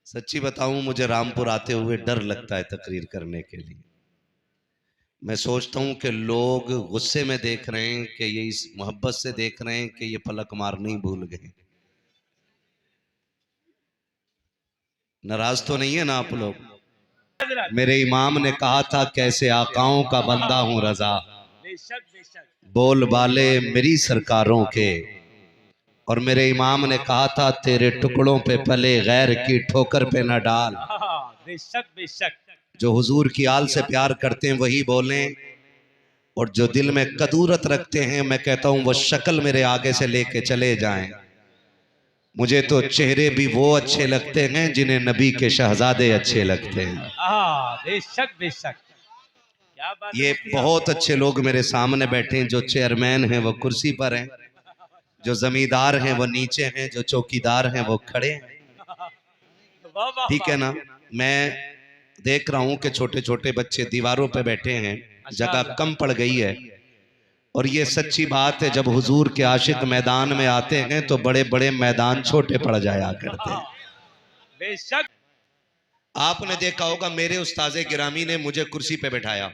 सच्ची बताऊं, मुझे रामपुर आते हुए डर लगता है तकरीर करने के लिए। मैं सोचता हूं कि लोग गुस्से में देख रहे हैं कि ये इस मोहब्बत से देख रहे हैं कि ये पलक मार नहीं भूल गए। नाराज तो नहीं है ना आप लोग? मेरे इमाम ने कहा था कैसे आकाओं का बंदा हूं रजा, बोल बाले मेरी सरकारों के। और मेरे इमाम ने कहा था तेरे टुकड़ों पे पले गैर की ठोकर पे न डाल। बेशक बेशक। जो हुजूर की आल से प्यार करते हैं वही बोलें, और जो दिल में कदूरत रखते हैं मैं कहता हूं वो शक्ल मेरे आगे से लेके चले जाएं। मुझे तो चेहरे भी वो अच्छे लगते हैं जिन्हें नबी के शहजादे अच्छे लगते हैं। बेशक बेशक। क्या बात है ये बहुत अच्छे लोग मेरे सामने बैठे हैं। जो चेयरमैन हैं वो कुर्सी पर हैं, जो जमींदार हैं वो नीचे हैं, जो चौकीदार हैं वो खड़े हैं। वाह वाह ठीक है ना? मैं देख रहा हूं कि छोटे छोटे बच्चे दीवारों पे बैठे हैं, जगह कम पड़ गई है। और ये सच्ची बात है, जब हुजूर के आशिक मैदान में आते हैं तो बड़े बड़े मैदान छोटे पड़ जाया करते हैं। बेशक। आपने देखा होगा मेरे उस्ताज़े गिरामी ने मुझे कुर्सी पे बैठाया।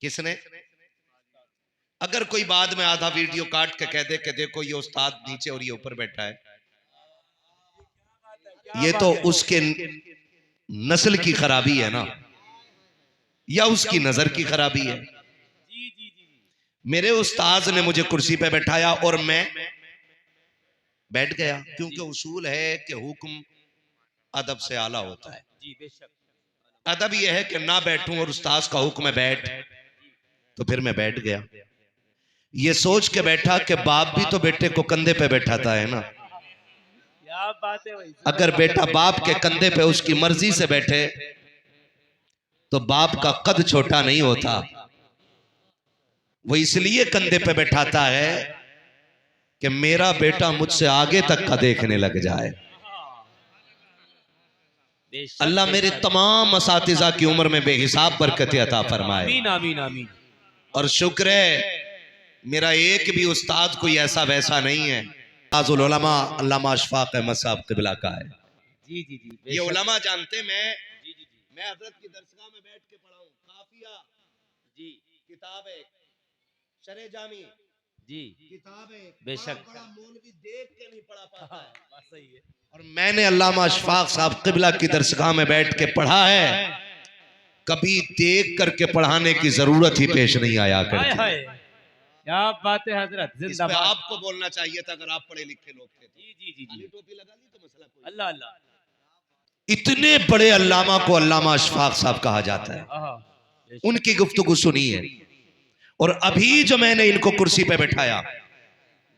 किसने? अगर कोई बाद में आधा वीडियो काट के कह दे कि देखो ये उस्ताद नीचे और ये ऊपर बैठा है, ये तो उसके नस्ल की खराबी है ना, या उसकी नजर की खराबी है। जी जी जी। मेरे उस्ताद ने मुझे कुर्सी पे बैठाया और मैं बैठ गया, क्योंकि उसूल है कि हुक्म अदब से आला होता है। जी बेशक। अदब यह है कि ना बैठूं और उस्ताद का हुक्म है बैठ, तो फिर मैं बैठ गया। ये सोच के बैठा कि बाप भी तो बेटे को कंधे पे बैठाता है ना। क्या बात है भाई। अगर बेटा बाप के कंधे पे उसकी मर्जी से बैठे तो बाप का कद छोटा नहीं होता। वो इसलिए कंधे पे बैठाता है कि मेरा बेटा मुझसे आगे तक का देखने लग जाए। अल्लाह मेरे तमाम असातिज़ा की उम्र में बेहिसाब बरकत अता फरमाए। आमीन आमीन आमीन। और शुक्र है मेरा एक भी उस्ताद कोई ऐसा वैसा नहीं है। ताजुल उलमा अल्लामा अशफाक अहमद साहब क़िबला का है। जी जी जी। ये उलमा जानते, मैं जी जी जी। मैं हजरत की दरसगाह में बैठ के पढ़ा हूँ। काफिया जी किताब है, शरे जामी जी। किताब है, बेशक। बड़ा मौलवी देख के नहीं पढ़ा पाता है। बात सही है। और मैंने अल्लामा अशफाक साहब क़िबला की दरसगाह में बैठ के पढ़ा है, कभी देख करके पढ़ाने की जरूरत ही पेश नहीं आया हाय हाय। करती। क्या बात है हजरत, इस पे जिंदाबाद। आपको बोलना चाहिए था अगर आप पढ़े लिखे लोग थे। जी जी जी काली जी। टोपी लगा ली तो मसला कोई। अल्लाह अल्लाह। इतने बड़े अल्लामा को अल्लामा अशफाक साहब कहा जाता है। बेशक। उनकी गुफ्तगू सुनी है। और अभी जो मैंने इनको कुर्सी पे बैठाया,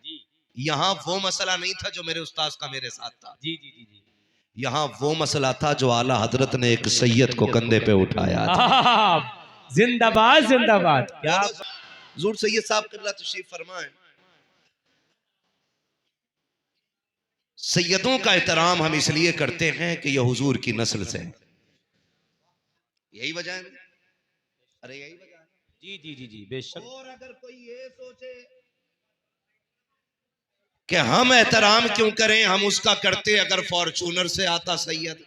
जी यहां वो मसला नहीं था जो मेरे उस्ताद का मेरे साथ था। जी जी जी जी। यहां वो मसला था जो आला हजरत ने एक सैयद को कंधे पे उठाया था। जिंदाबाद जिंदाबाद। क्या हुजूर सैयद साहब क़िबला तशरीफ फरमाए। सैयदों का एहतराम हम इसलिए करते हैं कि यह हुजूर की नस्ल से है। यही वजह है। अरे यही वजह है। जी जी जी जी बेशक। और अगर कोई ये सोचे कि हम एहतराम क्यों करें, हम उसका करते अगर फॉर्चूनर से आता सैयद।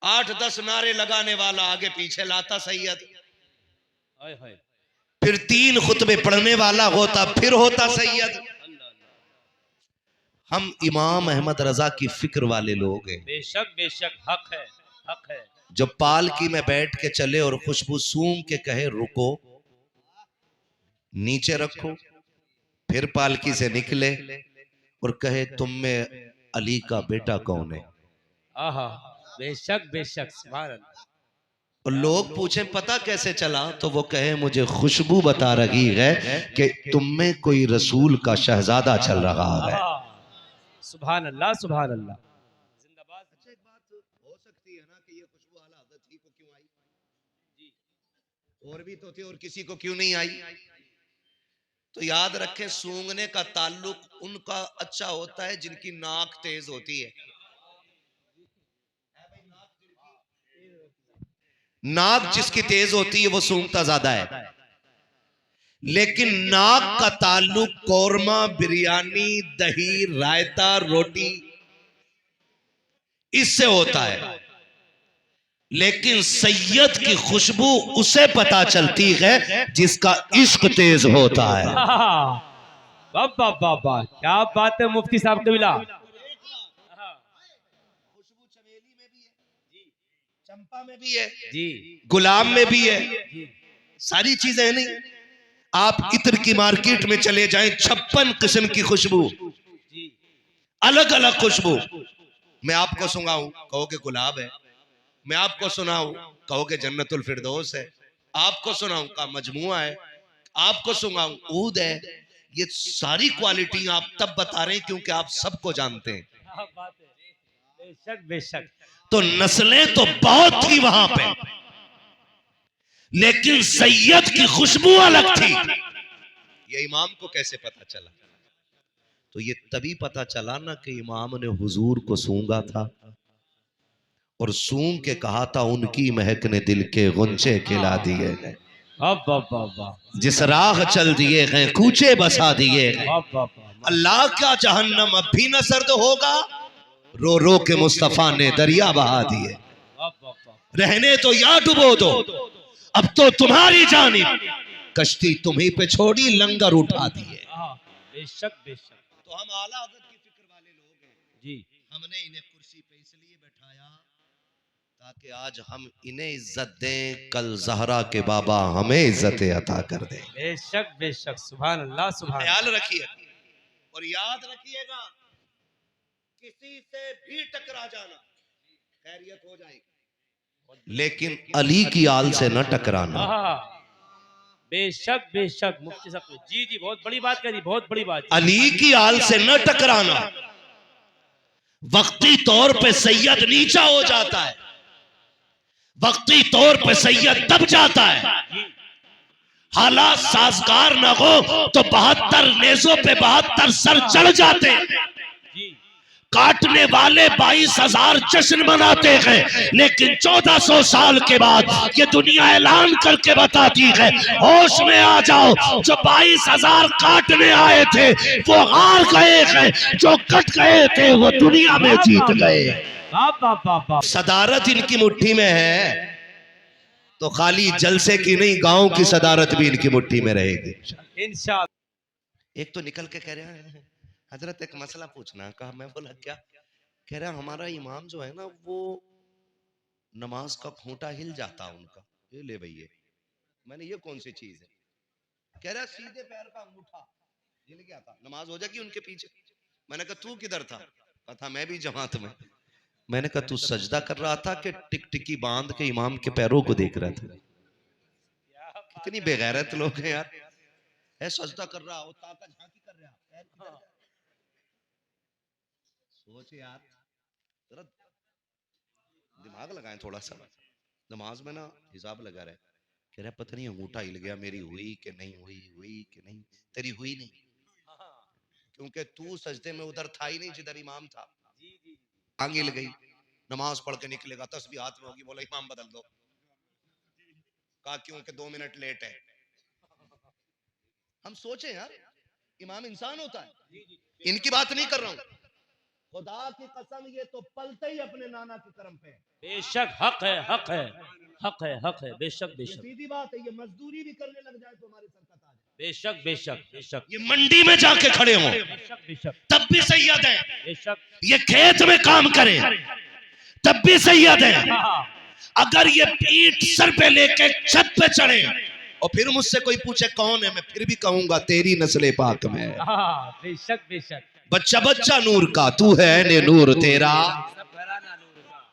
8-10 नारे लगाने वाला आगे पीछे लाता सैयद, हाय हाय। फिर 3 खुतबे पढ़ने वाला होता, फिर होता सैयद। हम इमाम अहमद रजा की फिक्र वाले लोग हैं। बेशक बेशक। हक है हक है। जो पालकी में बैठ के चले और खुशबू सूंघ के कहे रुको, नीचे रखो, फिर पालकी से निकले और कहे तुम में अली का बेटा कौन है। आहा। बेशक बेशक। सुभान अल्लाह। और लोग पूछें पता कैसे चला, तो वो कहे मुझे खुशबू बता रही है कि तुम में कोई रसूल का शहजादा चल रहा है। सुभान अल्लाह सुभान अल्लाह। जिंदाबाद। अच्छा, एक बात हो सकती है ना कि ये खुशबू आला हज़रत ही को क्यों आई? जी। और भी तो थे, और किसी को क्यों नहीं आई? तो याद रखें, सूंघने का ताल्लुक उनका अच्छा होता है जिनकी नाक तेज होती है। नाक जिसकी तेज होती है वो सूंघता ज्यादा है। लेकिन नाक का ताल्लुक कौरमा, बिरयानी, दही, रायता, रोटी इससे होता है। लेकिन सैयद की खुशबू उसे पता चलती है जिसका इश्क तेज होता है। वाह वाह वाह वाह, क्या बात है मुफ्ती साहब कबीला। खुशबू चमेली में भी है, चंपा में भी है, जी गुलाब में भी है, जी सारी चीजें है। नहीं, आप इत्र की मार्केट में चले जाएं, 56 किस्म की खुशबू, जी अलग अलग खुशबू। मैं आपको सुनाऊं, कहोगे गुलाब है। मैं आपको सुनाऊं, कहोगे जन्नतुल फिरदौस है। आपको सुनाऊं का मजमुआ है। आपको सुनाऊं ऊद है। ये सारी क्वालिटी आप तब बता रहे हैं क्योंकि आप सबको जानते हैं। क्या बात है, बेशक बेशक। तो नस्लें तो बहुत थी वहां पे, लेकिन सैयद की खुशबू अलग थी। ये इमाम को कैसे पता चला? तो ये तभी पता चला ना कि इमाम ने हुजूर को सूंघा था और सूंघ के कहा था उनकी महक ने दिल के गुंचे खिला दिए हैं। वाह वाह वाह वाह, जिस राह चल दिए हैं कूचे बसा दिए हैं। वाह वाह वाह, अल्लाह का जहन्नम अब भी न सर्द होगा, रो रो के मुस्तफा ने दरिया बहा दिए। वाह वाह वाह, रहने तो या डुबो दो, अब तो तुम्हारी जानिब कश्ती तुम्ही पे छोड़ी, लंगर उठा दिए। बेशक बेशक। तो हम आला हज़रत की फिक्र वाले लोग हैं जी, हमने इन्हें कुर्सी पे इसलिए बैठाया ताकि आज हम इन्हें इज्जत दें, कल जहरा के बाबा हमें इज्जत अता कर दें। बेशक बेशक, सुभान अल्लाह सुभान अल्लाह। ख्याल रखिए और याद रखिएगा, किसी से भी टकरा जाना खैरियत हो जाएगी, लेकिन अली की आल से न टकराना। बेशक बेशक मुफ्ती साहब, जी जी बहुत बड़ी बात करी, बहुत बड़ी बात। अली की आल से न टकराना। वक्ती तौर पे सैयद नीचा हो जाता है, वक्ती तौर पे सैयद दब जाता है। हालात साजगार न हो तो 72 नेजों पे 72 सर चढ़ जाते हैं। जी काटने वाले 22,000 जश्न मनाते हैं, लेकिन 1400 साल के बाद ये दुनिया ऐलान करके बताती है, होश में आ जाओ, जो 22,000 काटने आए थे वो हार गए हैं, जो कट गए थे वो दुनिया में जीत गए। वाह वाह वाह वाह, सदारत इनकी मुट्ठी में है, तो खाली जलसे की नहीं, गांव की सदारत भी इनकी मुट्ठी में रहेगी इंशाअल्लाह। एक तो निकल के कह रहे हैं हजरत एक मसला पूछना। कहा, मैं बोला क्या? कह रहा हमारा इमाम जो है ना वो नमाज का खूंटा हिल जाता उनका। ये ले भैया, मैंने ये कौन सी चीज है? कह रहा सीधे पैर का अंगूठा हिल गया था, नमाज हो जाएगी उनके पीछे। मैंने कहा तू किधर था? कहा था मैं भी जमात में। मैंने कहा तू सजदा कर रहा था कि टिकटिकी बांध के इमाम के पैरों को देख रहा था? कितनी बेगैरत लोग हैं यार। है सजदा कर रहा हो, ताका झांकी कर रहा, पैर किधर है? सोच यार, जरा दिमाग लगाएं थोड़ा सा। नमाज में ना हिसाब लगा रहे, कह रहा पता नहीं अंगूठा हिल गया, मेरी हुई कि नहीं हुई, हुई कि नहीं? तेरी हुई नहीं, क्योंकि तू सजदे में उधर था ही नहीं जिधर इमाम था। आंग हिल गई। नमाज पढ़ के निकलेगा, तस्बीह हाथ में होगी, बोला इमाम बदल दो। कहा क्यों? कि 2 मिनट लेट है। हम सोचे यार, इमाम इंसान होता है, इनकी बात नहीं कर रहा हूं, खुदा की कसम ये तो पलते ही अपने नाना के करम पे। बेशक हक है, हक है, हक है, हक है, बेशक बेशक, सीधी बात है, ये मजदूरी भी करने लग जाए तो हमारे सर का ताज है। बेशक बेशक बेशक, ये मंडी में जाके खड़े हों बेशक बेशक, तब भी सैयद है। बेशक, ये खेत में काम करें तब भी सैयद है। अगर ये पीठ सर पे लेके छत पे चढ़े और फिर मुझसे कोई पूछे कौन है, मैं फिर भी कहूंगा तेरी नस्ले पाक में है। बेशक बेशक, बच्चा बच्चा नूर का, तू है ने नूर तेरा। सब घराना नूर का।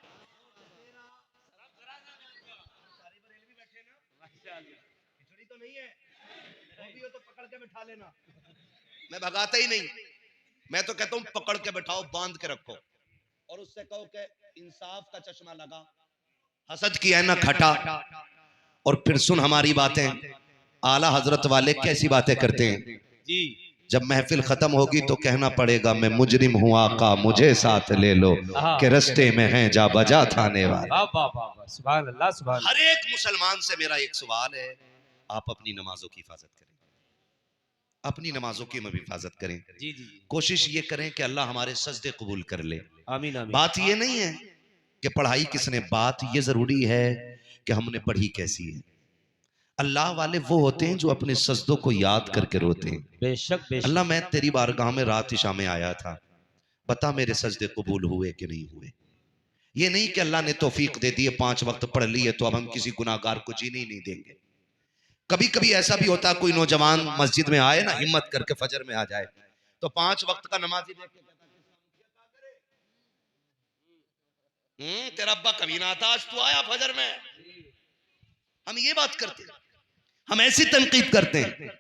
तो नहीं है, तो पकड़ के बैठा लेना। मैं भगाता ही नहीं, मैं तो कहता हूँ पकड़ के बैठाओ, बांध के रखो और उससे कहो कि इंसाफ का चश्मा लगा, हसद की है ना खटा। और फिर सुन हमारी बातें, आला हजरत वाले कैसी बातें करते हैं जी, जब महफिल खत्म होगी तो कहना पड़ेगा मैं मुजरिम हूँ आका मुझे साथ ले लो, के रस्ते में हैं जा बजा थाने वाले। वाह वाह वाह वाह, सुभान अल्लाह सुभान। हर एक मुसलमान से मेरा एक सवाल है, आप अपनी नमाजों की हिफाजत करें। अपनी नमाजों की हम हिफाजत करें। जी जी जी। कोशिश ये करें कि अल्लाह हमारे सजदे कबूल कर ले। आमीन आमीन। बात ये नहीं है कि पढ़ाई किसने, बात ये जरूरी है कि हमने पढ़ी कैसी है। अल्लाह वाले वो होते हैं जो अपने सजदों को याद करके रोते हैं। बेशक बेशक। अल्लाह, मैं तेरी बारगाह में रात इशा में आया था, बता मेरे सजदे कबूल हुए कि नहीं हुए। ये नहीं कि अल्लाह ने तौफीक दे दी है, 5 वक्त पढ़ लिए तो अब हम किसी गुनाहगार को जीने ही नहीं देंगे। कभी कभी ऐसा भी होता है, कोई नौजवान मस्जिद में आए ना, हिम्मत करके फजर में आ जाए, तो 5 वक्त का नमाजी देख के कहता है, तेरा अब्बा कभी ना आता, आज तू आया फजर में। हम ये बात करते हैं, हम ऐसी तनकीद करते हैं।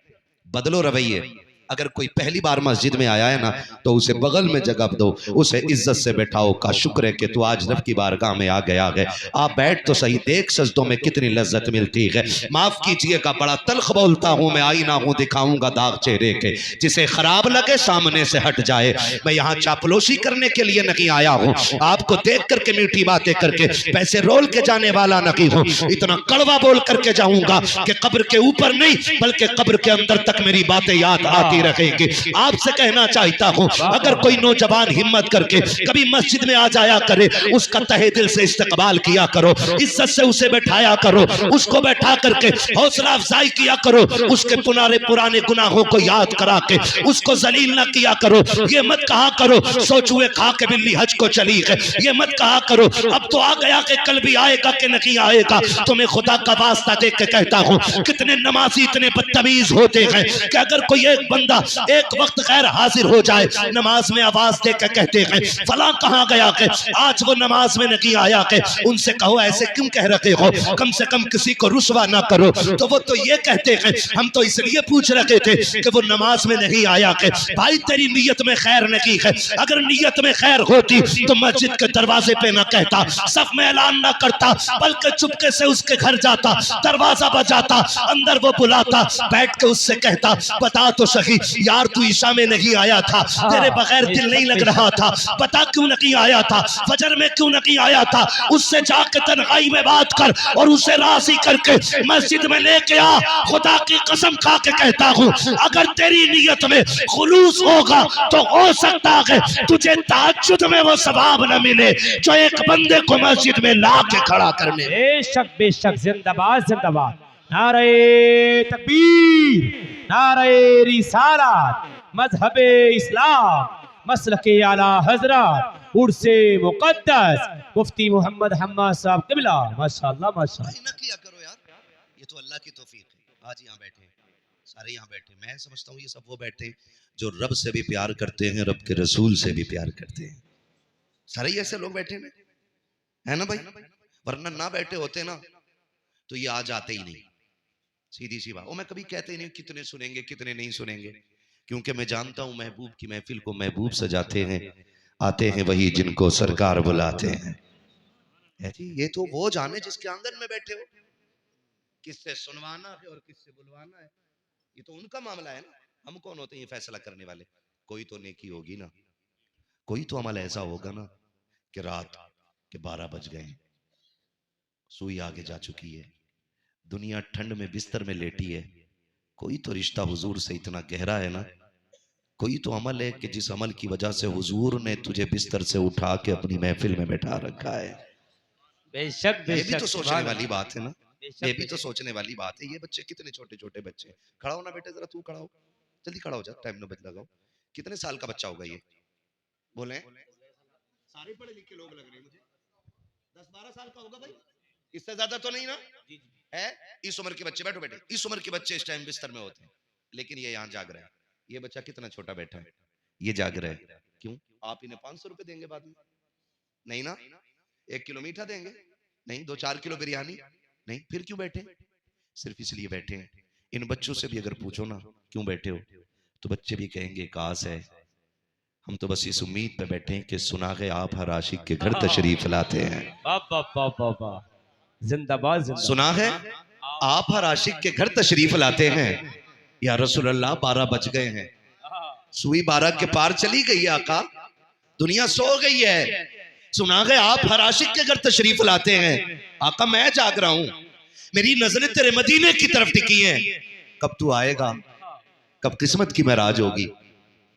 बदलो रवैये। अगर कोई पहली बार मस्जिद में आया है ना, तो उसे बगल में जगह दो, उसे इज्जत से बैठाओ। का शुक्र है कि तू आज रब की बारगाह में आ गया है, आप बैठ तो सही, देख सजदों में कितनी लज्जत मिलती है। माफ कीजिएगा, बड़ा तल्ख बोलता हूँ मैं, आईना हूँ दिखाऊंगा दाग चेहरे के, जिसे खराब लगे सामने से हट जाए। मैं यहाँ चापलूसी करने के लिए नहीं आया हूँ, आपको देख करके मीठी बातें करके पैसे रोल के जाने वाला नहीं हूँ। इतना कड़वा बोल करके जाऊंगा कि कब्र के ऊपर नहीं बल्कि कब्र के अंदर तक मेरी बातें याद आती रखेंगे। आपसे कहना चाहता हूं, अगर कोई नौजवान हिम्मत करके कभी मस्जिद में आ जाया करे, उसका तहे दिल से इस्तकबाल किया करो, इज्जत से उसे बैठाया करो, उसको बैठा करके हौसला अफजाई किया करो, उसके पुराने गुनाहों को याद करा के उसको जलील ना किया करो। ये मत कहा करो सोचुए खा के बिल्ली हज को चली है, ये मत कहा करो अब तो आ गया कि कल भी आएगा कि नहीं आएगा। तुम्हें खुदा का वास्ता देख के कहता हूं, कितने नमाजी इतने बदतमीज होते हैं कि अगर कोई एक बंदा एक वक्त गैर हाजिर हो जाए, नमाज में आवाज देकर कहते हैं फला कहां गया के, आज वो नमाज में नहीं आया के। उनसे कहो ऐसे क्यों कह रहे हो, कम से कम किसी को रुसवा ना करो। तो वो तो ये कहते हैं हम तो इसलिए पूछ रहे थे कि वो नमाज में नहीं आया के। भाई तेरी नीयत में खैर नहीं है, अगर नीयत में खैर होती तो मस्जिद के दरवाजे पे ना कहता, सफ में ऐलान ना करता, बल्कि चुपके से उसके घर जाता, दरवाजा बजाता, अंदर वो बुलाता, बैठ के उससे कहता बता तो सही यार तू ईशा में नहीं आया था, तेरे बगैर दिल नहीं लग रहा था, बता क्यों नहीं आया था, फजर में क्यों नहीं आया था। उससे जाकर तन्हाई में बात कर और उसे राजी करके मस्जिद में लेके आ। खुदा की कसम खा के कहता हूँ, अगर तेरी नीयत में खुलूस होगा तो हो सकता है तुझे तहज्जुद में वो सवाब न मिले जो एक बंदे को मस्जिद में ला के खड़ा करने। बेशक बेशक। जिंदाबाद जिंदाबाद। नारे तकबीर, नारे रिसालत, मजहबे इस्लाम, मसलके आला हजरत, उर्से मुकद्दस मुफ्ती मोहम्मद हम्मा साहब क़िबला। माशाअल्लाह माशाअल्लाह। ना किया करो यार, ये तो अल्लाह की तौफीक है। आज यहाँ बैठे सारे, यहाँ बैठे, मैं समझता हूँ ये सब वो बैठे जो रब से भी प्यार करते हैं, रब के रसूल से भी प्यार करते हैं। सारे ही ऐसे लोग बैठे ना, है ना भाई, वरना ना बैठे होते ना तो ये आज आते ही नहीं। सीधी सी बात। मैं कभी कहते ही नहीं कितने सुनेंगे कितने नहीं सुनेंगे, क्योंकि मैं जानता हूं महबूब की महफिल को महबूब सजाते हैं, आते हैं वही जिनको सरकार बुलाते हैं। ये तो वो जाने जिसके आंगन में बैठे हो, किससे सुनवाना है और किससे बुलवाना है, ये तो उनका मामला है ना। हम कौन होते हैं ये फैसला करने वाले। कोई तो नेकी होगी ना, कोई तो अमल ऐसा होगा ना कि रात के 12 बज गए, सुई आगे जा चुकी है, दुनिया ठंड में बिस्तर में लेटी है, कोई तो रिश्ता हुजूर से इतना गहरा है ना, कोई तो अमल है कि जिस अमल की वजह से हुजूर ने तुझे बिस्तर से उठा के अपनी महफिल में बैठा रखा है। बेशक बेशक। ये भी तो सोचने वाली बात है ना, ये भी तो सोचने वाली बात है। ये बच्चे कितने छोटे छोटे बच्चे, खड़ा हो ना बेटे, जरा तू खड़ा हो, जल्दी खड़ा हो जा, टाइम न बच लगाओ। कितने साल का बच्चा होगा ये, बोले? सारे पढ़े लिखे लोग लग रहे हैं मुझे, 10-12 साल का होगा भाई, इससे ज्यादा तो नहीं ना है। इस उम्र के बच्चे, बैठो बेटे, इस उम्र के बच्चे इस टाइम बिस्तर में होते हैं, लेकिन ये यहाँ जाग रहा है। ये बच्चा कितना छोटा बैठा है, ये जाग रहा है। क्यों? आप इन्हें 500 रुपए देंगे बाद में? नहीं ना। 1 किलो मीठा देंगे? नहीं। 2-4 किलो बिरयानी? नहीं। फिर क्यों बैठे? सिर्फ इसलिए बैठे हैं। इन बच्चों से भी अगर पूछो ना क्यों बैठे हो, तो बच्चे भी कहेंगे काश है, हम तो बस इस उम्मीद पे बैठे हैं कि सुना है आप हर आशिक के घर तशरीफ लाते हैं। जिंदाबाद जिंदाबाद। सुना है आप हर आशिक के घर तशरीफ लाते हैं। या रसूल अल्लाह 12 बज गए हैं, सुई 12 के पार चली गई है आका, दुनिया सो गई है। सुना है आप हर आशिक के घर तशरीफ लाते हैं। आका मैं जाग रहा हूं, मेरी नजरें तेरे मदीने की तरफ टिकी हैं। कब तू आएगा, कब किस्मत की महराज होगी।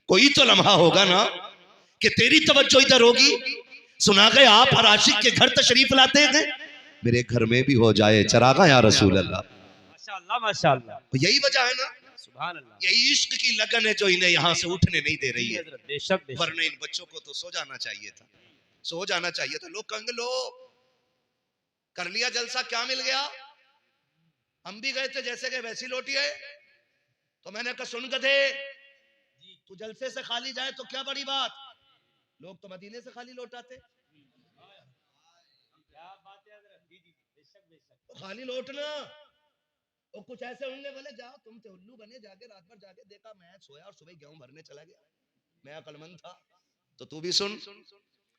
कोई तो लम्हा होगा ना कि तेरी तवज्जो इधर होगी। सुना गए आप हर आशिक के घर तशरीफ लाते हैं, मेरे घर में भी हो जाए चरागा या रसूल अल्लाह। माशाल्लाह माशाल्लाह, तो यही वजह है ना, सुभान अल्लाह। यही इश्क की लगन है जो इन्हें यहाँ से उठने नहीं दे रही जी है। हजरत, बेशक बेशक। वरना इन बच्चों को तो सो जाना चाहिए था, सो जाना चाहिए था। लोग कहेंगे लो कर लिया जलसा, क्या मिल गया, हम भी गए थे जैसे गए वैसी लौटी है। तो मैंने कहा सुन गधे, तू जलसे से खाली जाए तो क्या बड़ी बात, लोग तो मदीने से खाली लौटाते। तो खाली लौटना, और कुछ ऐसे होंगे बोले जाओ तुम तो उल्लू बने, जाके रात भर जाके देखा मैं सोया और सुबह गेहूं भरने चला गया, मैं अकलमंद था। तो तू भी सुन,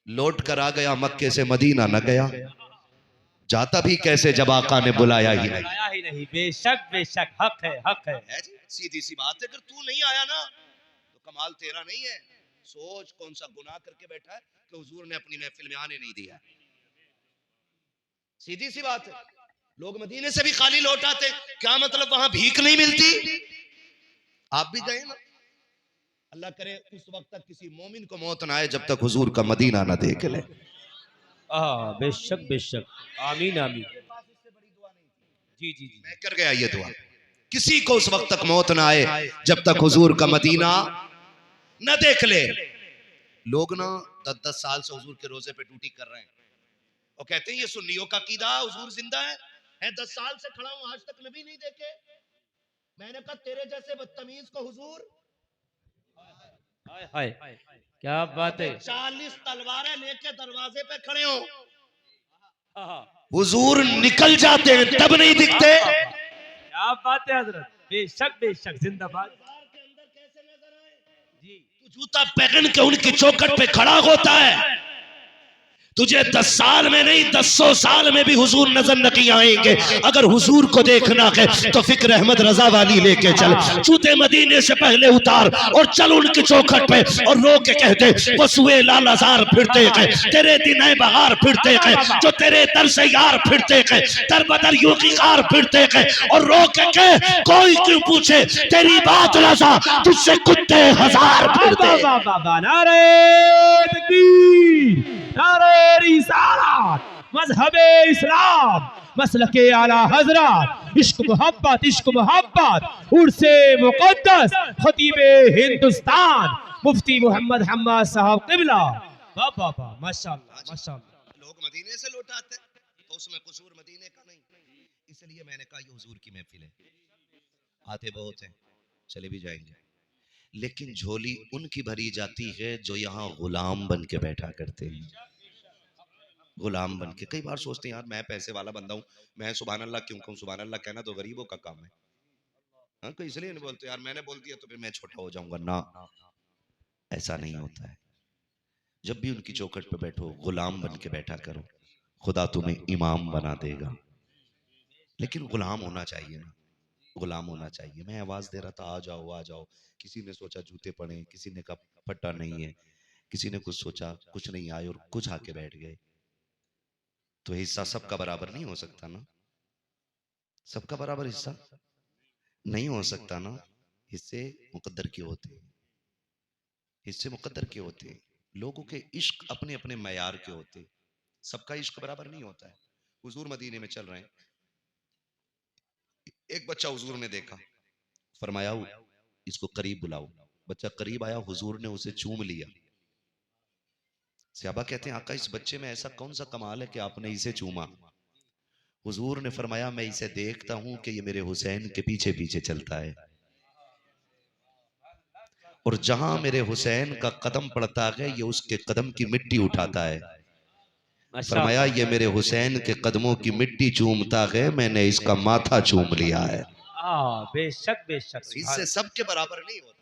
लौट कर आ गया मक्के से मदीना न गया, जाता भी कैसे जब आका ने बुलाया ही नहीं। आया ही नहीं, बेशक बेशक, हक है हक है। जी, सीधी सी बात है। अगर तू नहीं आया ना तो कमाल तेरा नहीं है। सोच कौन सा गुनाह करके बैठा है कि हुजूर ने अपनी महफिल में आने नहीं दिया। सीधी सी बात है। लोग मदीने से भी खाली लौट आते, क्या मतलब वहां भीख नहीं मिलती। आप भी गए ना, अल्लाह करे उस वक्त तक किसी मोमिन को मौत ना आए जब तक हुजूर का मदीना ना देख ले। बेशक बेशक, आमीन आमीन। जी जी जी, मैं कर गया ये दुआ, किसी को उस वक्त तक मौत ना आए जब तक हुजूर का मदीना न देख ले। लोग ना 10-10 साल से हुजूर के रोजे पे ड्यूटी कर रहे हैं और कहते हैं ये सुन्नियों का कीदा, हुजूर जिंदा है 10 साल से खड़ा हूं आज तक नबी नहीं देखे। मैंने कहा तेरे जैसे बदतमीज को हुजूर, हाय हाय, क्या बात है। 40 तलवारें लेके दरवाजे पे खड़े हो, हाँ, हुजूर निकल जाते हैं तब नहीं दिखते। क्या बात है हजरत, बेशक बेशक, जिंदाबाद। जी, तू जूता पहन के उनकी चौखट पे खड़ा होता है, तुझे 10 साल में नहीं 10 साल में भी हुजूर नजर नहीं आएंगे। अगर हुजूर को देखना है तो फिक्र अहमद रजा वाली लेके चल, जूते मदीने से पहले उतार और चल उनकी चौखट पे और रो के कहते वो सुए लालाजार फिरते हैं, तेरे दिन बहार फिरते हैं, जो तेरे दर से यार फिरते हैं, दर बदर यूं की कार फिरते हैं, और रो के कह कोई क्यों पूछे तेरी बात रजा, तुझसे कुत्ते हजार फिरते। नारे तकबीर, नारे रिसालत, मजहबे इस्लाम, मसलके आला हजरत, इश्क मोहब्बत उर्से मुकद्दस, खतीबे हिंदुस्तान, मुफ्ती मोहम्मद हम्माद साहब किबला। वाह वाह वाह, माशाअल्लाह माशाअल्लाह। लोग मदीने से लौट आते तो उसमें कसूर मदीने का नहीं, इसलिए मैंने कहा ये हुजूर की महफिल है, आते बहुत हैं चले भी जाएंगे, लेकिन झोली उनकी भरी जाती है जो यहाँ गुलाम बन के बैठा करते हैं। गुलाम बन के कई बार सोचते हैं यार मैं पैसे वाला बंदा हूँ, मैं सुभान अल्लाह क्यों कहूँ, सुभान अल्लाह कहना तो गरीबों का काम है। हाँ, कोई इसलिए नहीं बोलते यार मैंने बोल दिया तो फिर मैं छोटा हो जाऊंगा ना, ऐसा नहीं होता है। जब भी उनकी चौखट पे बैठो गुलाम बन के बैठा करो, खुदा तुम्हें इमाम बना देगा। लेकिन गुलाम होना चाहिए ना, गुलाम होना चाहिए। मैं आवाज दे रहा था आ जाओ आ जाओ, किसी ने सोचा जूते पड़े, किसी ने कहा फटा नहीं है, किसी ने कुछ सोचा, कुछ नहीं आए और कुछ आके बैठ गए। तो हिस्सा सबका बराबर नहीं हो सकता ना, सबका बराबर हिस्सा नहीं हो सकता ना। हिस्से मुकद्दर के होते हैं, हिस्से मुकद्दर के होते हैं। लोगों के इश्क अपने अपने मयार के होते हैं, सबका इश्क बराबर नहीं होता है। हुजूर मदीने में चल रहे हैं, एक बच्चा हुजूर ने देखा, फरमाया इसको करीब बुलाओ। बच्चा करीब आया, हुजूर ने उसे चूम लिया। सहाबा कहते हैं आका इस बच्चे में ऐसा कौन सा कमाल है कि आपने इसे चूमा। हुजूर ने फरमाया मैं इसे देखता हूं कि ये मेरे हुसैन के पीछे पीछे चलता है, और जहां मेरे हुसैन का कदम पड़ता है ये उसके कदम की मिट्टी उठाता है। फरमाया ये मेरे हुसैन के कदमों की मिट्टी चूमता है, मैंने इसका माथा चूम लिया है। बेशक बेशक, इससे सबके बराबर नहीं होते,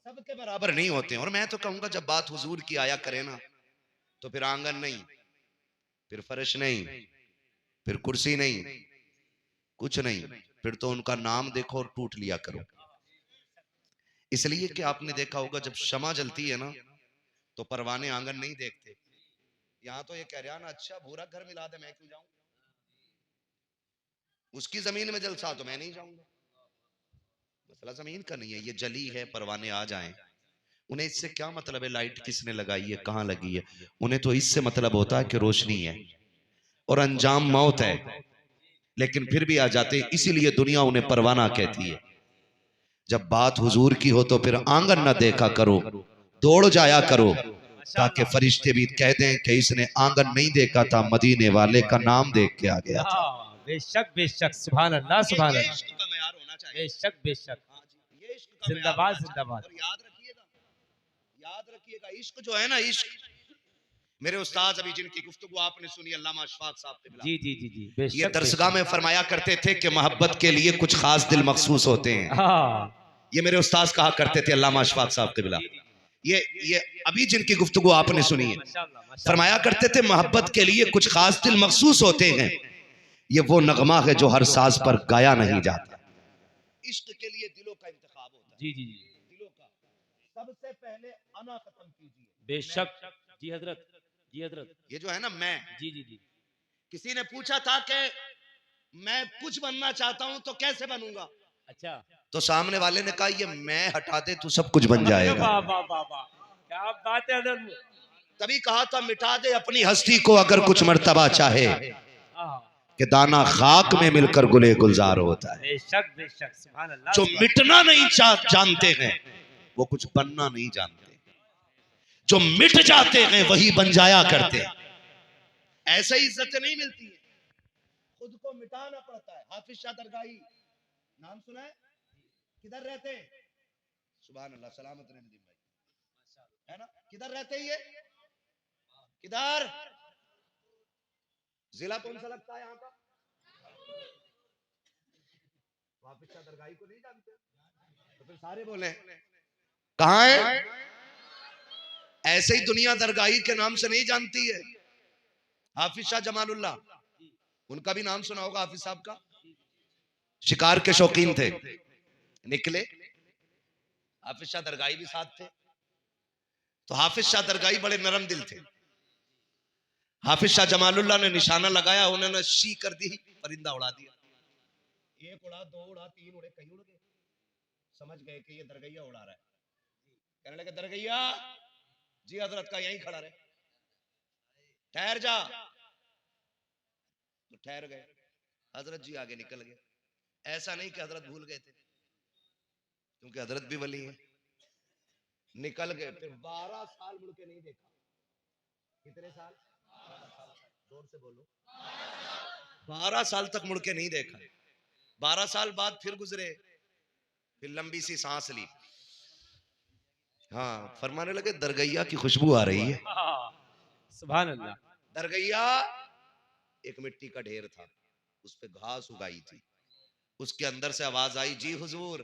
सबके बराबर नहीं होते। और मैं तो कहूंगा जब बात हुजूर की आया करे ना तो फिर आंगन नहीं, फिर फर्श नहीं, फिर कुर्सी नहीं, कुछ नहीं, फिर तो उनका नाम देखो और टूट लिया करो। इसलिए कि आपने देखा होगा जब शमा जलती है ना तो परवाने आंगन नहीं देखते। यहाँ तो ये कह रहा ना अच्छा भूरा घर मिला दे मैं क्यों जाऊं, उसकी जमीन में जलसा तो मैं नहीं जाऊंगा। मसला जमीन का नहीं है, ये जली है, परवाने आ जाएं, उन्हें इससे क्या मतलब है लाइट किसने लगाई है, कहाँ लगी है। उन्हें तो इससे मतलब होता है कि रोशनी है और अंजाम मौत है, लेकिन फिर भी आ जाते। इसीलिए दुनिया उन्हें परवाना कहती है। जब बात हुजूर की हो तो फिर आंगन न देखा करो, दौड़ जाया करो, ताकि फरिश्ते भी कह दें कि इसने आंगन नहीं देखा था, मदीने वाले का नाम देख के आ गया था। बेशक बेशक, सुभान अल्लाह सुभान ये अल्लाह। इश्क का मयार होना चाहिए। बेशक बेशक, हाँ जी, ये इश्क का मयार जिंदाबाद होना चाहिए। जिंदाबाद। और याद रखिएगा, इश्क जो है ना, इश्क, मेरे उस्ताद अभी जिनकी गुफ्तगू आपने सुनी, अल्लामा अशफाक साहब क़िबला, जी जी जी जी, ये बेशक दरसगाह में बेशक। फरमाया करते थे कि मोहब्बत के लिए कुछ खास दिल मखसूस होते हैं। हाँ ये मेरे उस्ताद कहा करते थे, अल्लामा अशफाक साहब क़िबला। ये अभी जिनकी गुफ्तगू आपने सुनी है, माशाल्लाह माशाल्लाह। फरमाया करते थे मोहब्बत के लिए कुछ खास दिल मखसूस होते हैं। ये वो नगमा है जो हर साज पर गाया नहीं जाता। इश्क के लिए दिलों का इंतखाब होता है। जी जी जी, दिलों का सबसे पहले अना खत्म कीजिए। बेशक। जी हजरत, जी हजरत। ये जो है ना, मैं, जी जी जी। किसी ने पूछा था कि मैं कुछ बनना चाहता हूं तो कैसे बनूंगा, अच्छा, तो सामने वाले ने कहा ये मैं हटा दे तू सब कुछ बन अरे जाएगा। वाह वाह वाह वाह, क्या बात है हजरत। तभी कहा था मिटा दे अपनी हस्ती को अगर कुछ मर्तबा चाहे, हाँ, कि दाना खाक में मिलकर गुले गुलजार होता है। बेशक बेशक, सुभान अल्लाह। जो मिटना नहीं जानते हैं वो कुछ बनना नहीं जानते, जो मिट जाते हैं वही बन जाया करते हैं। ऐसे ही इज्जतें नहीं मिलती है, खुद को मिटाना पड़ता है। हाफिज शाह दरगाही नाम सुना है? किधर रहते हैं? सुभान अल्लाह, सलामत रहे नदीम भाई, है ना? किधर रहते हैं ये? किधर? जिला कौन सा लगता है यहाँ का? हाफिज शाह दरगाही को नहीं जानते तो फिर सारे बोले कहाँ है? ऐसे ही दुनिया दरगाही के नाम से नहीं जानती है। हाफिज शाह जमालुल्लाह, उनका भी नाम सुना होगा हाफिज साहब का। शिकार के शौकीन थे, निकले, हाफिज शाह दरगाही भी साथ थे। तो हाफिज शाह दरगाही बड़े नरम दिल थे। हाफिज शाह जमालुल्लाह ने निशाना लगाया, उन्होंने शी कर दी, परिंदा उड़ा दिया। एक उड़ा, दो उड़ा, तीन उड़े, कई उड़ गए। समझ गए कि ये दरगैया उड़ा रहा है। कहने लगे दरगैया जी हजरत का यहीं खड़ा रहे, ठहर जा। तो ठहर गए, हजरत जी आगे निकल गए। ऐसा नहीं कि हजरत भूल गए थे, क्योंकि हजरत भी वली हैं। निकल गए, फिर 12 साल मुड़ के नहीं देखा। कितने साल? जोर से बोलो। 12 साल तक मुड़ के नहीं देखा। 12 साल बाद फिर गुजरे, फिर लंबी सी सांस ली। हाँ, फरमाने लगे दरगैया की खुशबू आ रही है। सुभान अल्लाह। दरगैया एक मिट्टी का ढेर था, उस पे घास उगाई थी। उसके अंदर से आवाज आई, जी हुजूर।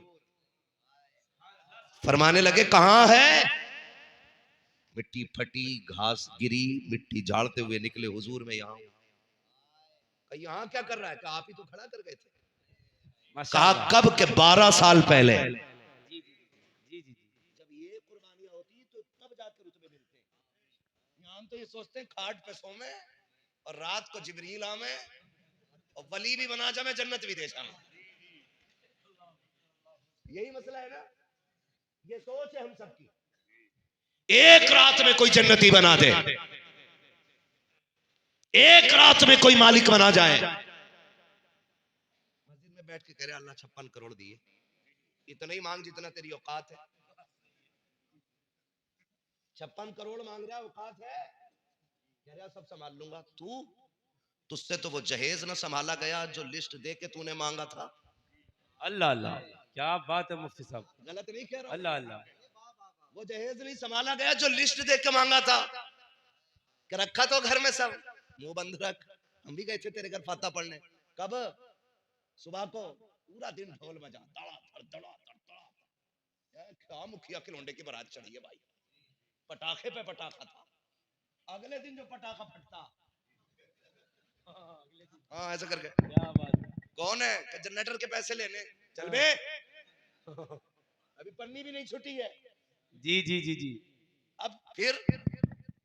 फरमाने लगे कहां है? मिट्टी फटी, घास गिरी, मिट्टी झाड़ते हुए निकले, हुजूर में यहाँ हूं। यहाँ क्या कर रहा है? कहा आप ही तो खड़ा कर गए थे। कहा कब के? 12 साल पहले। जी जी जी जी। जब ये कुर्बानियां होती तो तब जाकर रुतबे मिलते हैं। हम तो ये सोचते हैं खाट पे सोमे और रात को जिब्रील आवे और वली भी बना जाए, जन्नत भी दे जाए। यही मसला है ना, ये सोच है हम सबकी। एक रात में कोई जन्नती बना दे, एक रात में कोई मालिक बना जाए। मस्जिद में बैठ के कह रहे अल्लाह 56 करोड़ दिए, इतना ही मांग जितना तेरी औकात है। 56 करोड़ मांग रहा है, औकात है? कह रहा सब संभाल लूंगा। तू, तुझसे तो वो जहेज ना संभाला गया जो लिस्ट दे के तूने मांगा था। अल्लाह अल्लाह, क्या बात है मुफ्ती साहब। गलत नहीं कह रहा हूं? अल्लाह अल्लाह। वो जहेज नहीं संभाला गया जो लिस्ट दे के मांगा था। कि रखा तो घर में सब, मुंह बंद रख। हम भी गए थे तेरे घर फाता पढ़ने। कब? सुबह को। पूरा दिन ढोल बजा, क्या मुखिया के लोंडे की बारात चढ़ी है भाई। पटाखे पे पटाखा था। अगले दिन जो पटाखा फटता, हाँ ऐसा करके, क्या बात है। कौन है? कि जनरेटर के पैसे लेने। चल बे, अभी पन्नी भी नहीं छुटी है। जी जी जी जी। अब फिर,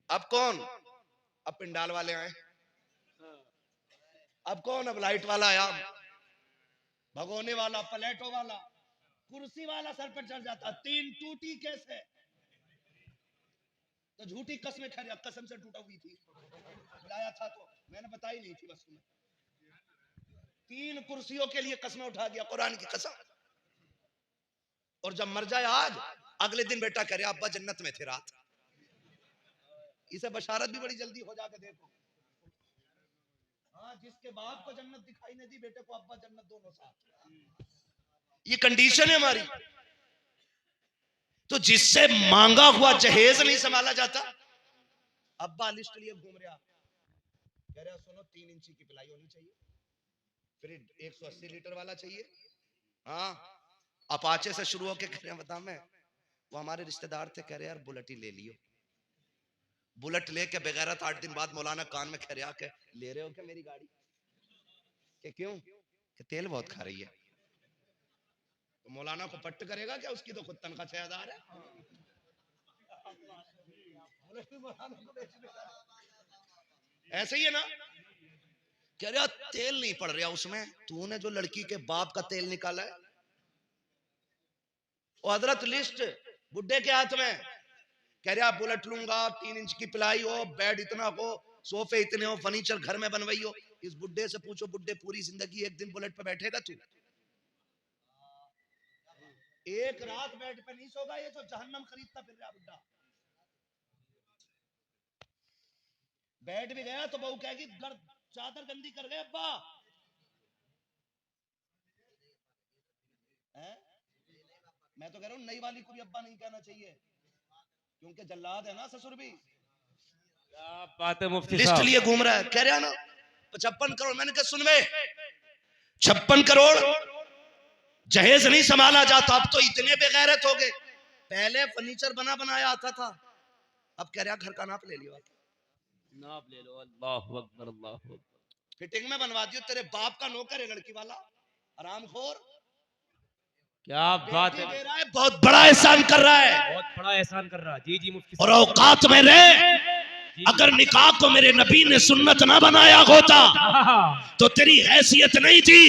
अब कौन? अब पिंडाल वाले आए। अब कौन? अब लाइट वाला आया, भगोने वाला, प्लेटो वाला, कुर्सी वाला सर पर चढ़ जाता, 3 टूटी कैसे? तो झूठी कसमें खा रहा, कसम से टूटा हुई थी, लाया था तो मैंने बताई नहीं थी बस तुम्हें। 3 कुर्सियों के लिए कसमें उठा दिया, कुरान की कसम। और जब मर जाए आज, अगले दिन बेटा कह रहा अब्बा जन्नत में थे रात। इसे बशारत भी बड़ी जल्दी हो जाके देखो। हाँ, जिसके बाप को जन्नत दिखाई नहीं दी, बेटे को अब्बा जन्नत दोनों साथ। ये कंडीशन है हमारी। तो जिससे मांगा हुआ जहेज नहीं संभाला जाता, अब्बा लिस्ट लिए घूम रहा, कह रहा सुनो 3 इंची की पिलाई होनी चाहिए, फिर 180 लीटर वाला चाहिए। हाँ, अपाचे से शुरू होके कह रहे हैं बता मैं, वो हमारे रिश्तेदार थे, कह रहे यार बुलेट ही ले लियो। बुलेट लेके बेगैरत 8 दिन बाद मौलाना कान में कह रहा के ले रहे हो क्या मेरी गाड़ी? कि क्यों? कि तेल बहुत खा रही है। तो मौलाना को पट्ट करेगा क्या? उसकी तो खुद तनख्वाह 6000 है। ऐसे ही है ना? कह रहा तेल नहीं पड़ रहा उसमें, तूने जो लड़की के बाप का तेल निकाला है। और हजरत लिस्ट बुड्ढे के हाथ में, कह रहा बुलेट लूंगा, 3 इंच की पिलाई हो, बेड इतना हो, सोफे इतने हो, फर्नीचर घर में बनवाई हो। इस बुड्ढे से पूछो, बुड्ढे पूरी जिंदगी एक दिन बुलेट पे बैठेगा तू? एक रात बेड पे नहीं सोगा ये जो जहन्नम खरीदता फिर रहा बुड्ढा। बैठ भी गया तो बहू कहेगी चादर गंदी कर गए अब्बा। है? मैं तो कह रहा हूँ नई वाली को भी अब्बा नहीं कहना चाहिए, क्योंकि जल्लाद है ना ससुर भी। क्या बात है मुफ्ती लिस्ट साहब। लिए घूम रहा है, कह रहा ना 55 करोड़। मैंने कहा सुन में 56 करोड़ जहेज नहीं संभाला जाता। अब तो इतने बेगैरत हो गए, पहले फर्नीचर बना बनाया आता था, अब कह रहा घर का नाप ले लियो, नाप ले लो। अल्लाह अकबर अल्लाह अकबर। फिटिंग में बनवा दियो। तेरे बाप का नौकर है लड़की वाला, आरामखोर। क्या बात है, दे रहा है, बहुत बड़ा एहसान कर रहा है। बहुत बड़ा एहसान कर रहा है। जी जी मुफ्ती और साहब। औकात में रहे। जी। अगर निकाह को मेरे नबी ने सुन्नत ना बनाया होता तो तेरी हैसियत नहीं थी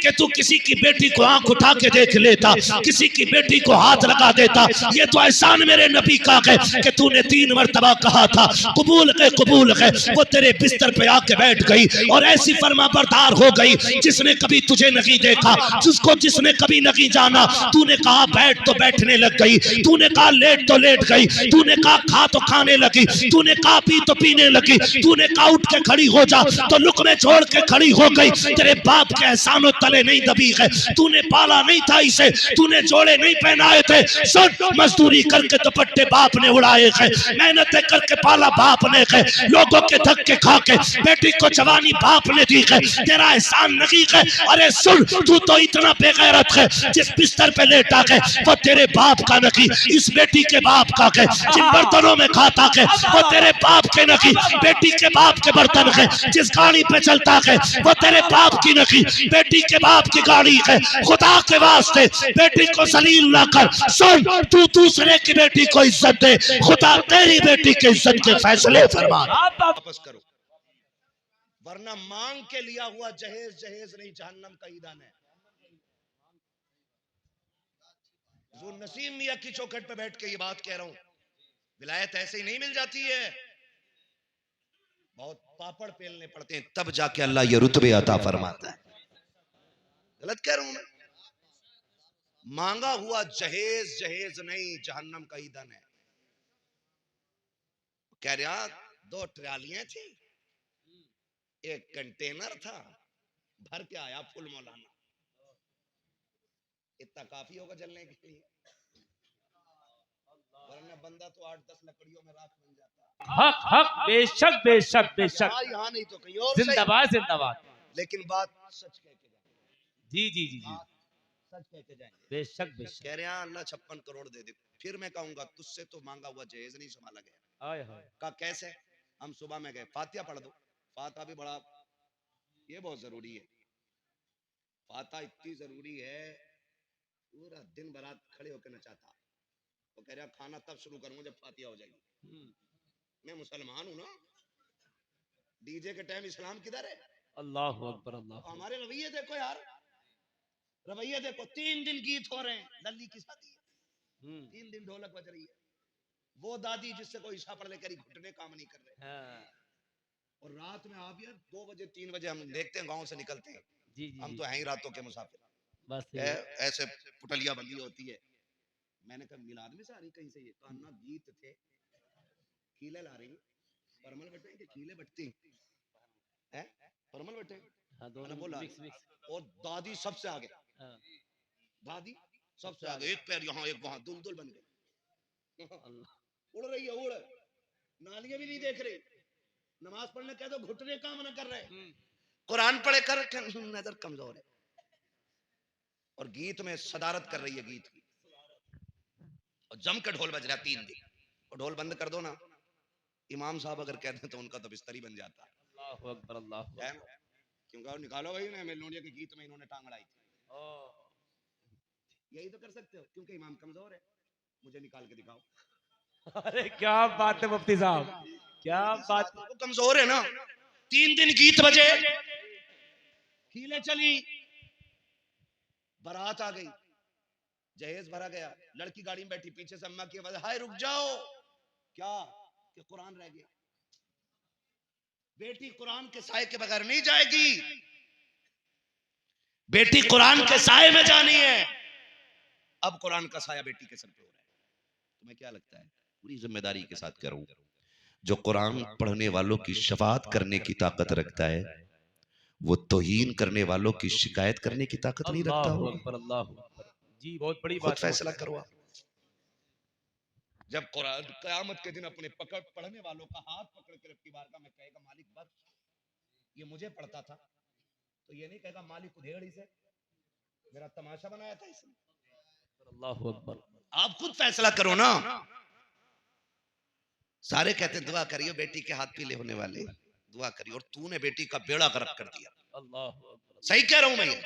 कि तू किसी की बेटी को आंख उठा के देख लेता, किसी की बेटी को हाथ लगा देता। ये तो एहसान मेरे नबी का है कि तूने 3 मरतबा कहा था कबूल है कबूल है। वो तेरे बिस्तर पे आके बैठ गई और ऐसी फर्माबरदार हो गई जिसने कभी तुझे नहीं देखा, जिसको जिसने कभी नहीं जाना। तूने कहा बैठ तो बैठने लग गई, तूने कहा लेट तो लेट गई, तूने कहा खा तो खाने लगी, तूने कहा पी तो पीने लगी, तूने कहा उठ के खड़ी हो जा तो लुकमे छोड़ के खड़ी हो गई। तेरे बाप के एहसानों तले नहीं दबी है, तूने पाला नहीं था इसे, तूने जोड़े नहीं पहनाए थे। सुन, मजदूरी करके दुपट्टे बाप ने उड़ाए हैं, मेहनतें करके पाला बाप ने है, लोगों के धक्के खा के बेटी को जवानी बाप ने दी है, तेरा एहसान नहीं है। अरे सुन, तू तो इतना बेगैरत है, जिस बिस्तर पे लेटा है वो तेरे बाप का नहीं, इस बेटी के बाप का है। जिन बर्तनों में खाता है वो तेरे बाप के नहीं, बेटी के बाप के बर्तन है। जिस गाड़ी पे चलता है वो तेरे बाप की नहीं, बेटी के बाप की गाड़ी है। खुदा के वास्ते बेटी को जलील ना कर। सुन, तू दूसरे की बेटी को इज्जत दे, खुदा तेरी बेटी की इज्जत के फैसले फरमा। वापस करो, वरना मांग के लिया हुआ जहेज जहेज नहीं, जहन्नम का ईंधन है। जो नसीम मियां की चौखट पे बैठ के ये बात कह रहा हूं, विलायत ऐसे ही नहीं मिल जाती है, बहुत पापड़ पेलने पड़ते हैं तब जाके अल्लाह ये रुतबे अता फरमाता है। गलत कह रहा हूं मैं? मांगा हुआ जहेज जहेज नहीं, जहन्नम का ईंधन है। कह रहा 2 ट्रालियां थी, एक कंटेनर था, भर के आया फुल मौलाना। इतना काफी होगा जलने के लिए, वरना बंदा तो 8-10 लकड़ियों में राख बन जाता। हक हक बेशक बेशक बेशक। यहाँ नहीं तो कहीं और। जिंदाबाद जिंदाबाद। लेकिन बात सच कह के जाएंगे। जी जी जी जी। सच कह के जाएंगे। बेशक बेशक। कह रहे हैं अल्लाह 56 करोड़ दे दे। फिर मैं कहूंगा तुझसे तो मांगा हुआ जहेज नहीं संभाला गया। आए हाय। का कैसे? हम सुबह में गए, फातिहा पढ़ दो। फातिहा भी बड़ा, ये बहुत जरूरी है। फातिहा इतनी जरूरी है, पूरा दिन बारात खड़े होकर नचाता। वो कह रहा खाना तब शुरू करूंगा जब फातिहा हो जाएगी। मैं मुसलमान हूं ना, डीजे के टाइम इस्लाम किधर है? अल्लाह अकबर अल्लाह। हमारे रवैये देखो यार, रवैया देखो, 3 दिन गीत हो रहे हैं, लल्ली की शादी है, 3 दिन ढोलक बज रही है। वो दादी जिससे कोई इशा पढ़ ले करी, घुटने काम नहीं कर रहे। हाँ। और रात में आप यार 2 बजे 3 बजे हम देखते हैं, गांव से निकलते हैं, जी जी हम जी। तो हैं ही रातों के मुसाफिर। बस सही है। ऐसे पुटलिया बंदी होती है। मैंने कहा मिलाद में से आ रही कहीं से, ये कहा ना गीत थे, खीले ला रही, परमल बटे के खीले बटती हैं, परमल बटे। हाँ, मैंने दोनों बोला, मिक्स मिक्स। और दादी सबसे आगे, हाँ। दादी सबसे आगे, एक पैर यहाँ एक वहां, दुलदुल बन गए। अल्लाह। उड़ रही है, उड़, नालियां भी नहीं देख रही। नमाज पढ़ने कह दो, घुटने काम न कर रहे। कुरान पढ़े कर, नजर कमजोर है। और गीत में सदारत कर रही है, गीत की, और जम के ढोल बज रहा 3 दिन। और ढोल बंद कर दो ना, इमाम साहब अगर कहते तो उनका तो बिस्तर ही बन जाता अल्लाहु अकबर, अल्लाहु है। अकबर। क्योंकि निकालो भाई ना, मेलोडिया के गीत में इन्होंने टांग अड़ाई थी। ओह। यही तो कर सकते हो, क्योंकि इमाम कमजोर है, मुझे निकाल के दिखाओ। अरे क्या बात है मुफ्ती साहब, क्या बात। वो कमजोर है ना। 3 दिन गीत बजे, हीले चली, बारात आ गई, जहेज भरा गया, लड़की गाड़ी में बैठी, पीछे से अम्मा की आवाज, हाय रुक जाओ। क्या कि कुरान रह गया। बेटी कुरान के साए के बगैर नहीं जाएगी, बेटी कुरान के साए में जानी है। अब कुरान का साया बेटी के सर पे हो रहा है। तुम्हें क्या लगता है, पूरी जिम्मेदारी के साथ करूं, जो कुरान पढ़ने वालों की शफाअत करने की ताकत रखता है, वो तौहीन करने वालों की शिकायत करने की ताकत नहीं रखता अल्लाहु होगा। अकबर, अल्लाहु अकबर। जी बहुत बड़ी खुद बात है फैसला मुफ्ती करो साहब। आप। जब कुरान कयामत के दिन अपने पकड़ पढ़ने वालों का हाथ पकड़ के रखी बारगाह में कहेगा, मालिक बख्श, ये मुझे पढ़ता था, तो ये नहीं कहेगा मालिक उधेड़ इसे, मेरा तमाशा बनाया था इसने। अल्लाहु अकबर। आप खुद फैसला करो ना। सारे कहते हैं दुआ करियो, बेटी के हाथ पीले होने वाले, दुआ करियो, और तूने बेटी का बेड़ा गर्क कर दिया। अल्लाहु अकबर। सही कह रहा हूं मैं ये,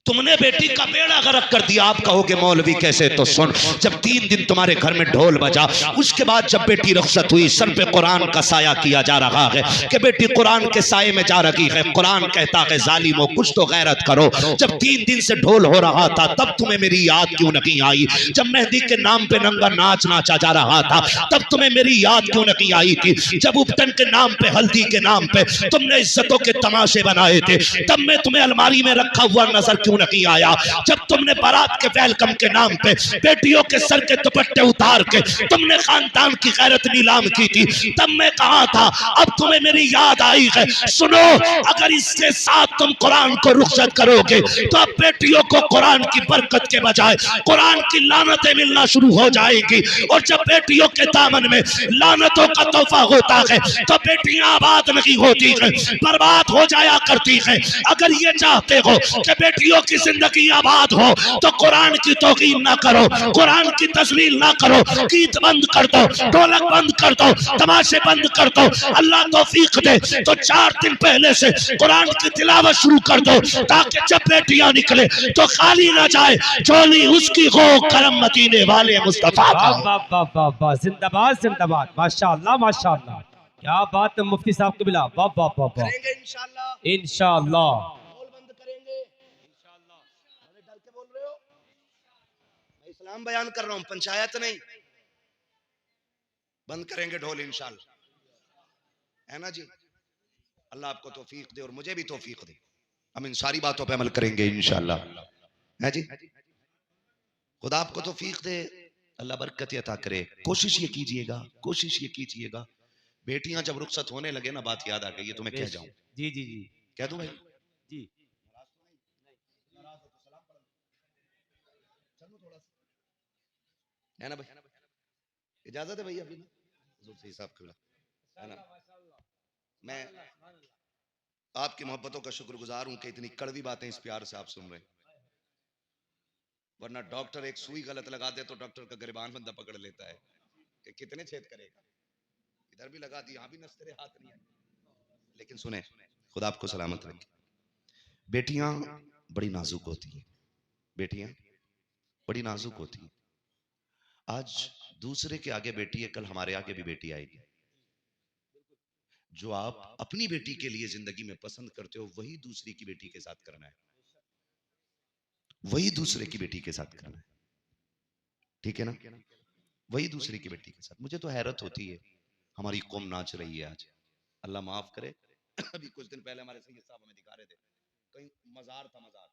तुमने बेटी का बेड़ा गर्क कर दिया। आप कहोगे मौलवी कैसे, तो सुन, जब 3 दिन तुम्हारे घर में ढोल बजा, उसके बाद जब बेटी रुखसत हुई, सर पे कुरान का साया किया जा रहा है कि बेटी कुरान के साये में जा रही है। कुरान कहता है जालिमो कुछ तो गैरत करो। जब 3 दिन से ढोल हो रहा था, तब तुम्हें मेरी याद क्यों नहीं आई? जब मेहंदी के नाम पे नंगा नाच नाचा जा रहा था, तब तुम्हें मेरी याद क्यों नहीं आई थी? जब उपटन के नाम पे, हल्दी के नाम पे तुमने इज्जतों के तमाशे बनाए थे, तब मैं तुम्हें अलमारी में रखा हुआ नजर क्यों नहीं आया? जब तुमने बारात के वेलकम के नाम पे बेटियों के सर के दुपट्टे उतार के तुमने खानदान की गैरत नीलाम की थी, तब मैं कहा था। अब तुम्हें मेरी याद आई है। सुनो, अगर इसके साथ तुम कुरान को रुखसत करोगे, तो अब बेटियों को कुरान की बरकत के बजाय कुरान की लानतें मिलना शुरू हो जाएंगी। और जब बेटियों के दामन में लानतों का तोहफा होता है, तो बेटियां आबाद नहीं होती हैं, बर्बाद हो जाया करती हैं। अगर ये चाहते हो कि बेटियों की जिंदगी आबाद हो, तो कुरान की तौहीन ना करो, कुरान की तस्लील ना करो, गीत बंद कर दो, ढोलक बंद कर दो, तमाशे बंद कर दो। अल्लाह तौफीक दे तो 4 दिन पहले से कुरान की तिलावत शुरू कर दो, ताकि जब बेटियां निकले तो खाली ना जाए, झोली उसकी हो, करम मदीने वाले मुस्तफा का। वाह वाह वाह वाह वाह, जिंदाबाद जिंदाबाद, माशाअल्लाह माशाअल्लाह, क्या बात है मुफ्ती साहब के बिला। वाह वाह वाह वाह। करेंगे इंशाल्लाह, इंशाअल्लाह। ढोल बंद करेंगे इंशाल्लाह। अरे डर के बोल रहे हो, मैं इस्लाम बयान कर रहा हूं, पंचायत नहीं। बंद करेंगे ढोल इंशाल्लाह, है ना जी। अल्लाह आपको तौफीक दे और मुझे भी तौफीक दे, हम इन सारी बातों पे अमल करेंगे इंशाल्लाह, है जी। खुदा आपको तौफीक दे, अल्लाह बरकत अता करे। कोशिश ये कीजिएगा, कोशिश ये कीजिएगा, बेटियां जब रुखसत होने लगे ना, बात याद आ गई, ये तुम्हें कह जाऊं, जी जी जी कह दूं भाई? जी। है ना भाई, इजाजत है भैया अभी ना, हुजूर सही साहब कबीला, है ना। मैं आपकी मोहब्बतों का शुक्रगुजार हूं कि इतनी कड़वी बातें इस प्यार से आप सुन रहे हैं। वरना डॉक्टर एक सुई गलत लगा दे तो डॉक्टर का गिरबान बंदा पकड़ लेता है कि कितने छेद करेगा, इधर भी लगा दी, यहां भी नस तेरे हाथ नहीं है। लेकिन सुने, खुदा आपको सलामत रखे। बेटियां बड़ी नाजुक होती हैं, बेटियां बड़ी नाजुक होती हैं। आज दूसरे के आगे बेटी है, कल हमारे आगे भी बेटी आएगी। जो आप अपनी बेटी के लिए जिंदगी में पसंद करते हो, वही दूसरी की बेटी के साथ करना है। वही दूसरे की बेटी के साथ करना है, ठीक है ना? वही दूसरे की बेटी के साथ। मुझे तो हैरत होती है, हमारी कौम नाच रही है आज, अल्लाह माफ करे। अभी कुछ दिन पहले हमारे सैयद साहब हमें दिखा रहे थे, कहीं मजार था, मजार,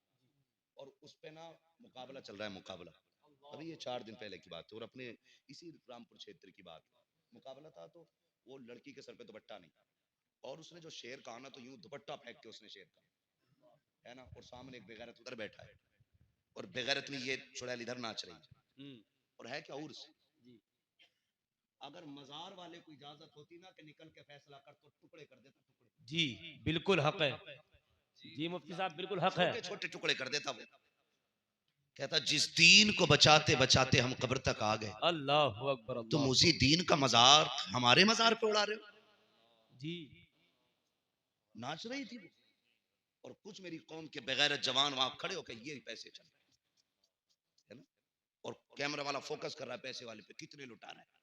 और उस पे ना मुकाबला चल रहा है, मुकाबला। अभी ये 4 दिन पहले की बात है, और अपने इसी रामपुर क्षेत्र की बात। मुकाबला था तो वो लड़की के सर पे दुपट्टा नहीं, और उसने जो शेर कहा ना, तो यूं दुपट्टा फेंक के उसने शेर कहा, है ना, और सामने एक बेगैरत उधर बैठा है, और बेगैरत में ये चुड़ैल इधर नाच रही है, और है क्या उर्स। अगर मजार वाले को इजाजत होती ना कि निकल के फैसला कर, तो टुकड़े कर देता, टुकड़े। जी बिल्कुल हक है, जी मुफ्ती साहब बिल्कुल हक है। छोटे छोटे टुकड़े कर देता वो। कहता जिस दीन को बचाते बचाते हम कब्र तक आ गए, अल्लाह अकबर, तुम अल्लाह उसी दीन का मजार हमारे मजार पे उड़ा रहे हो। जी। नाच रही थी वो, और कुछ मेरी कौम के बगैर जवान वहां खड़े होकर ये पैसे चल रहे हैं, है ना, और कैमरा वाला फोकस कर रहा है पैसे वाले पे, कितने लुटा रहा है।